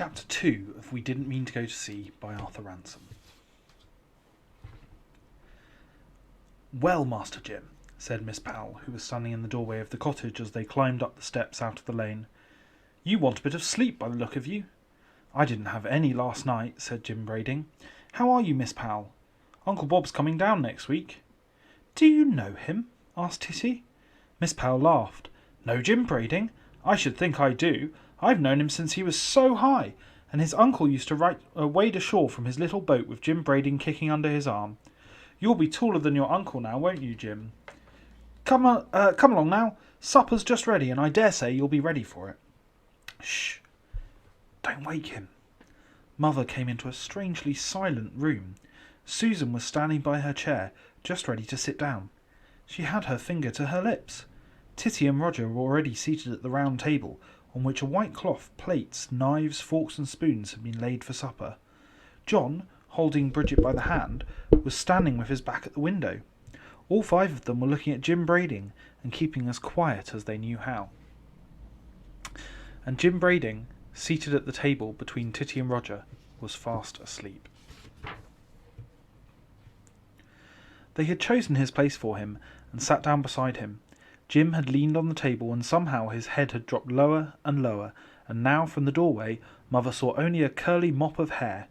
Chapter 2 of We Didn't Mean to Go to Sea by Arthur Ransome. "Well, Master Jim," said Miss Powell, who was standing in the doorway of the cottage as they climbed up the steps out of the lane. "You want a bit of sleep by the look of you." "I didn't have any last night," said Jim Brading. "How are you, Miss Powell? Uncle Bob's coming down next week." "Do you know him?" asked Titty. Miss Powell laughed. "Know Jim Brading? I should think I do. I've known him since he was so high, and his uncle used to wade ashore from his little boat with Jim Brading kicking under his arm. You'll be taller than your uncle now, won't you, Jim? Come along now. Supper's just ready, and I dare say you'll be ready for it." "Shh! Don't wake him." Mother came into a strangely silent room. Susan was standing by her chair, just ready to sit down. She had her finger to her lips. Titty and Roger were already seated at the round table, on which a white cloth, plates, knives, forks and spoons had been laid for supper. John, holding Bridget by the hand, was standing with his back at the window. All five of them were looking at Jim Brading and keeping as quiet as they knew how. And Jim Brading, seated at the table between Titty and Roger, was fast asleep. They had chosen his place for him and sat down beside him. Jim had leaned on the table, and somehow his head had dropped lower and lower, and now from the doorway Mother saw only a curly mop of hair,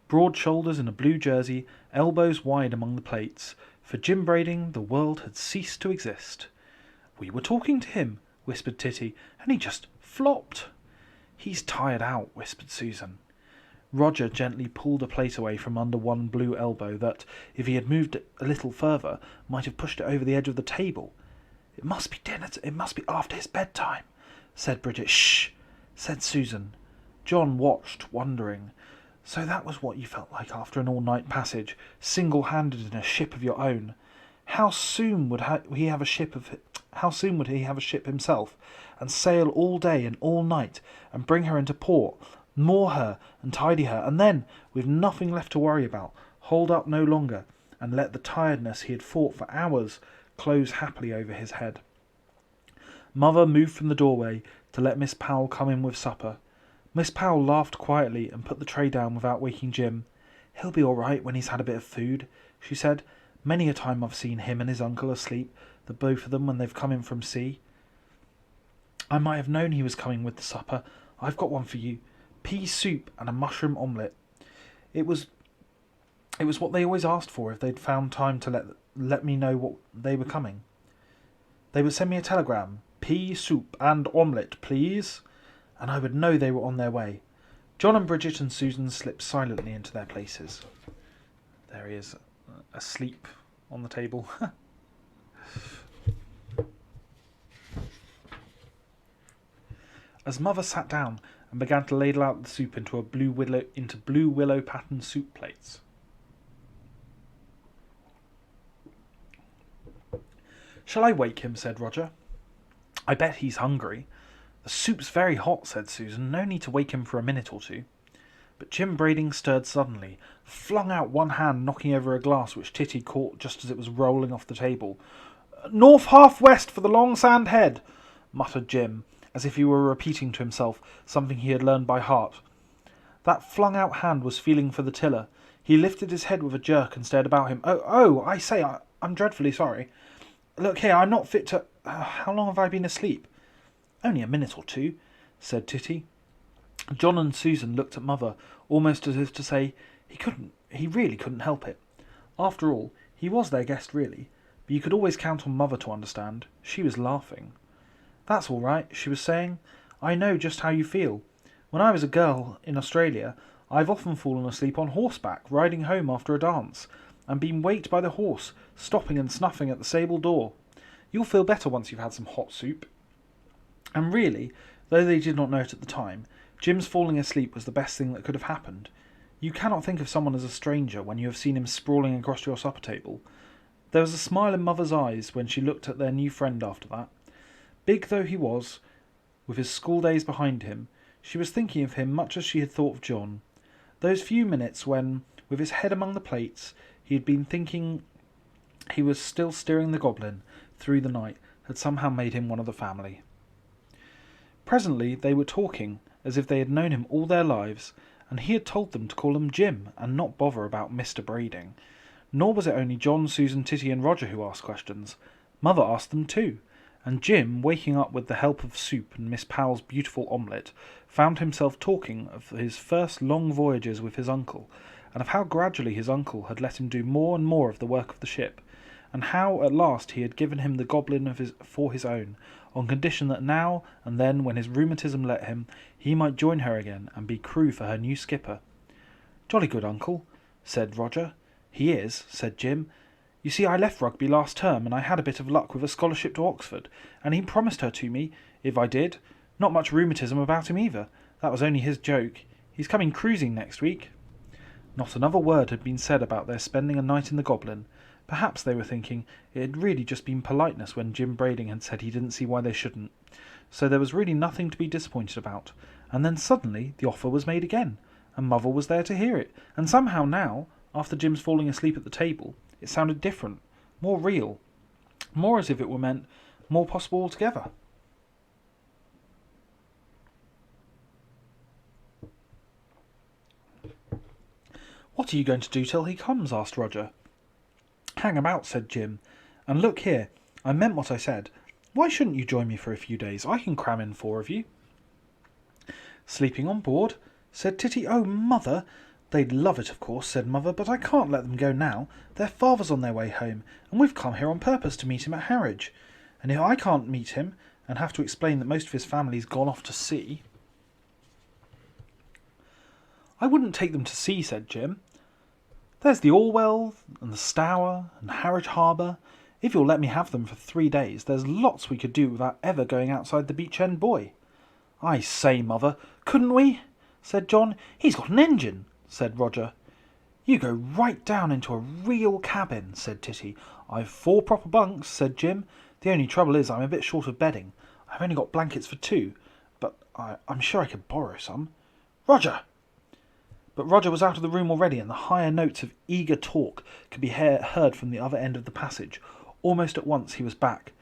broad shoulders in a blue jersey, elbows wide among the plates. For Jim Brading the world had ceased to exist. "We were talking to him," whispered Titty, "and he just flopped." "He's tired out," whispered Susan. Roger gently pulled a plate away from under one blue elbow that, if he had moved it a little further, might have pushed it over the edge of the table. "It must be dinner. It must be after his bedtime," said Bridget. "Shh!" said Susan. John watched, wondering. So that was what you felt like after an all-night passage, single-handed in a ship of your own. How soon would he have a ship himself, and sail all day and all night, and bring her into port, moor her and tidy her, and then, with nothing left to worry about, hold up no longer, and let the tiredness he had fought for hours close happily over his head. Mother moved from the doorway to let Miss Powell come in with supper. Miss Powell laughed quietly and put the tray down without waking Jim. "He'll be all right when he's had a bit of food," she said. "Many a time I've seen him and his uncle asleep, the both of them, when they've come in from sea. I might have known he was coming with the supper. I've got one for you. Pea soup and a mushroom omelette. It was what they always asked for if they'd found time to let me know what they were coming. They would send me a telegram, 'Pea soup and omelette, please,' and I would know they were on their way." John and Bridget and Susan slipped silently into their places. There he is, asleep on the table. As Mother sat down and began to ladle out the soup into blue willow patterned soup plates. "Shall I wake him?" said Roger. "I bet he's hungry." "The soup's very hot," said Susan. "No need to wake him for a minute or two." But Jim Brading stirred suddenly, flung out one hand, knocking over a glass which Titty caught just as it was rolling off the table. "North half west for the Long Sand Head," muttered Jim, as if he were repeating to himself something he had learned by heart. That flung-out hand was feeling for the tiller. He lifted his head with a jerk and stared about him. Oh, I say, I'm dreadfully sorry. Look here, I'm not fit to... how long have I been asleep?" "Only a minute or two," said Titty. John and Susan looked at Mother, almost as if to say, he really couldn't help it. After all, he was their guest really, but you could always count on Mother to understand. She was laughing. "That's all right," she was saying. "I know just how you feel. When I was a girl in Australia, I've often fallen asleep on horseback, riding home after a dance, and been waked by the horse, stopping and snuffing at the stable door. You'll feel better once you've had some hot soup." And really, though they did not know it at the time, Jim's falling asleep was the best thing that could have happened. You cannot think of someone as a stranger when you have seen him sprawling across your supper table. There was a smile in Mother's eyes when she looked at their new friend after that. Big though he was, with his school days behind him, she was thinking of him much as she had thought of John. Those few minutes when, with his head among the plates, he had been thinking he was still steering the Goblin through the night had somehow made him one of the family. Presently they were talking, as if they had known him all their lives, and he had told them to call him Jim and not bother about Mr. Brading. Nor was it only John, Susan, Titty and Roger who asked questions. Mother asked them too, and Jim, waking up with the help of soup and Miss Powell's beautiful omelette, found himself talking of his first long voyages with his uncle, and of how gradually his uncle had let him do more and more of the work of the ship, and how at last he had given him the Goblin for his own, on condition that now and then, when his rheumatism let him, he might join her again and be crew for her new skipper. "Jolly good uncle," said Roger. "He is," said Jim. "You see, I left rugby last term, and I had a bit of luck with a scholarship to Oxford, and he promised her to me, if I did. Not much rheumatism about him either. That was only his joke. He's coming cruising next week." Not another word had been said about their spending a night in the Goblin. Perhaps they were thinking it had really just been politeness when Jim Brading had said he didn't see why they shouldn't. So there was really nothing to be disappointed about. And then suddenly the offer was made again, and Mother was there to hear it. And somehow now, after Jim's falling asleep at the table, it sounded different, more real, more as if it were meant more possible altogether. "What are you going to do till he comes?" asked Roger. "Hang about," said Jim. "And look here, I meant what I said. Why shouldn't you join me for a few days? I can cram in 4 of you." "Sleeping on board?" said Titty. "Oh, Mother!" "They'd love it, of course," said Mother, "but I can't let them go now. Their father's on their way home, and we've come here on purpose to meet him at Harwich. And if I can't meet him, and have to explain that most of his family's gone off to sea—" "I wouldn't take them to sea," said Jim. "There's the Orwell, and the Stour, and Harwich Harbour. If you'll let me have them for 3 days, there's lots we could do without ever going outside the Beach End Buoy." "I say, Mother, couldn't we?" said John. "He's got an engine," said Roger. "You go right down into a real cabin," said Titty. "I've 4 proper bunks," said Jim. "The only trouble is I'm a bit short of bedding. I've only got blankets for 2, but I'm sure I could borrow some." "Roger!" But Roger was out of the room already, and the higher notes of eager talk could be heard from the other end of the passage. Almost at once he was back.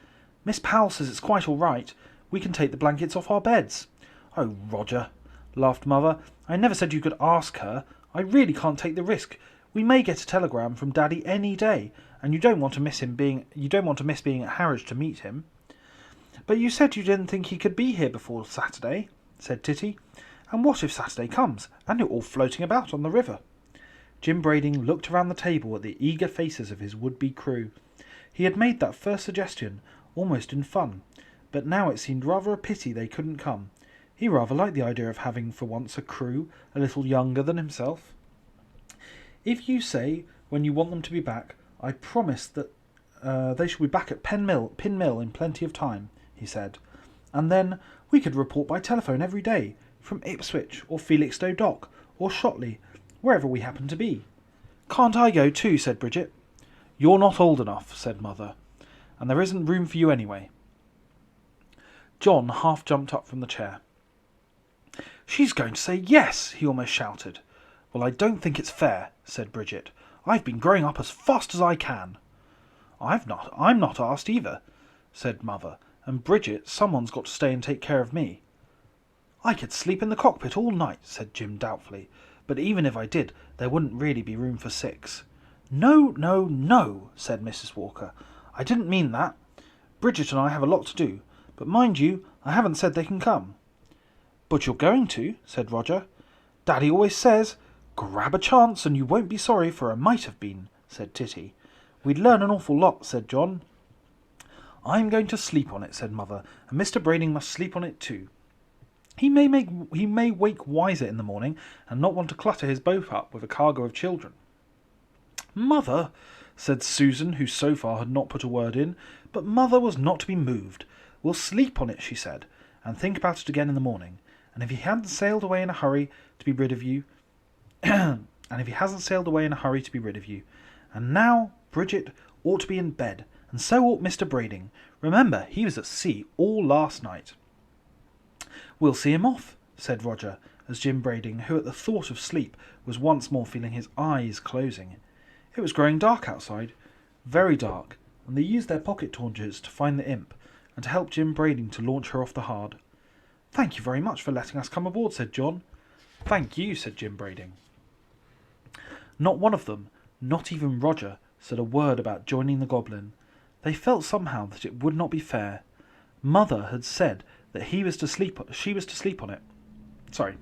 "Miss Powell says it's quite all right. We can take the blankets off our beds." "Oh, Roger," laughed Mother, "I never said you could ask her. I really can't take the risk. We may get a telegram from Daddy any day, and you don't want to miss being at Harwich to meet him." "But you said you didn't think he could be here before Saturday," said Titty. "And what if Saturday comes, and you're all floating about on the river?" Jim Brading looked around the table at the eager faces of his would-be crew. He had made that first suggestion almost in fun, but now it seemed rather a pity they couldn't come. He rather liked the idea of having for once a crew a little younger than himself. "If you say when you want them to be back, I promise that they shall be back at Pin Mill in plenty of time," he said. "And then we could report by telephone every day, from Ipswich or Felixstowe Dock or Shotley, wherever we happen to be." "Can't I go too?" said Bridget. "You're not old enough," said Mother, "and there isn't room for you anyway." John half jumped up from the chair. "She's going to say yes!" he almost shouted. "Well, I don't think it's fair," said Bridget. "I've been growing up as fast as I can." I'm not asked either," said Mother, "and Bridget, someone's got to stay and take care of me." "I could sleep in the cockpit all night," said Jim doubtfully, "but even if I did, there wouldn't really be room for 6. "No, no, no," said Mrs. Walker. "I didn't mean that. Bridget and I have a lot to do, but mind you, I haven't said they can come." "But you're going to," said Roger. "Daddy always says, 'Grab a chance and you won't be sorry for a might have been,'" said Titty. "We'd learn an awful lot," said John. "I'm going to sleep on it," said Mother, "and Mr. Brading must sleep on it too. He may wake wiser in the morning and not want to clutter his boat up with a cargo of children." "Mother," said Susan, who so far had not put a word in, but Mother was not to be moved. "We'll sleep on it," she said, "and think about it again in the morning. And if he hadn't sailed away in a hurry to be rid of you, and now Bridget ought to be in bed, and so ought Mr. Brading. Remember, he was at sea all last night." "We'll see him off," said Roger, as Jim Brading, who at the thought of sleep was once more feeling his eyes closing. It was growing dark outside, very dark, and they used their pocket torches to find the imp, and to help Jim Brading to launch her off the hard. "Thank you very much for letting us come aboard," said John. "Thank you," said Jim Brading. Not one of them, not even Roger, said a word about joining the Goblin. They felt somehow that it would not be fair. Mother had said that he was to sleep on it.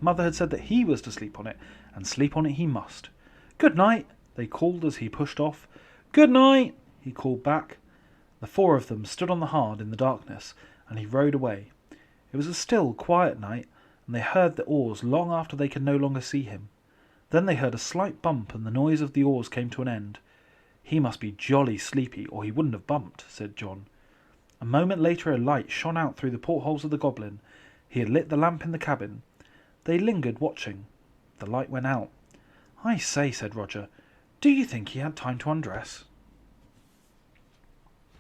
Mother had said that he was to sleep on it, and sleep on it he must. "Good night," they called as he pushed off. "Good night," he called back. The four of them stood on the hard in the darkness, and he rowed away. It was a still, quiet night, and they heard the oars long after they could no longer see him. Then they heard a slight bump, and the noise of the oars came to an end. "He must be jolly sleepy, or he wouldn't have bumped," said John. A moment later a light shone out through the portholes of the Goblin. He had lit the lamp in the cabin. They lingered, watching. The light went out. "I say," said Roger, "do you think he had time to undress?"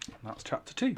And that's chapter 2.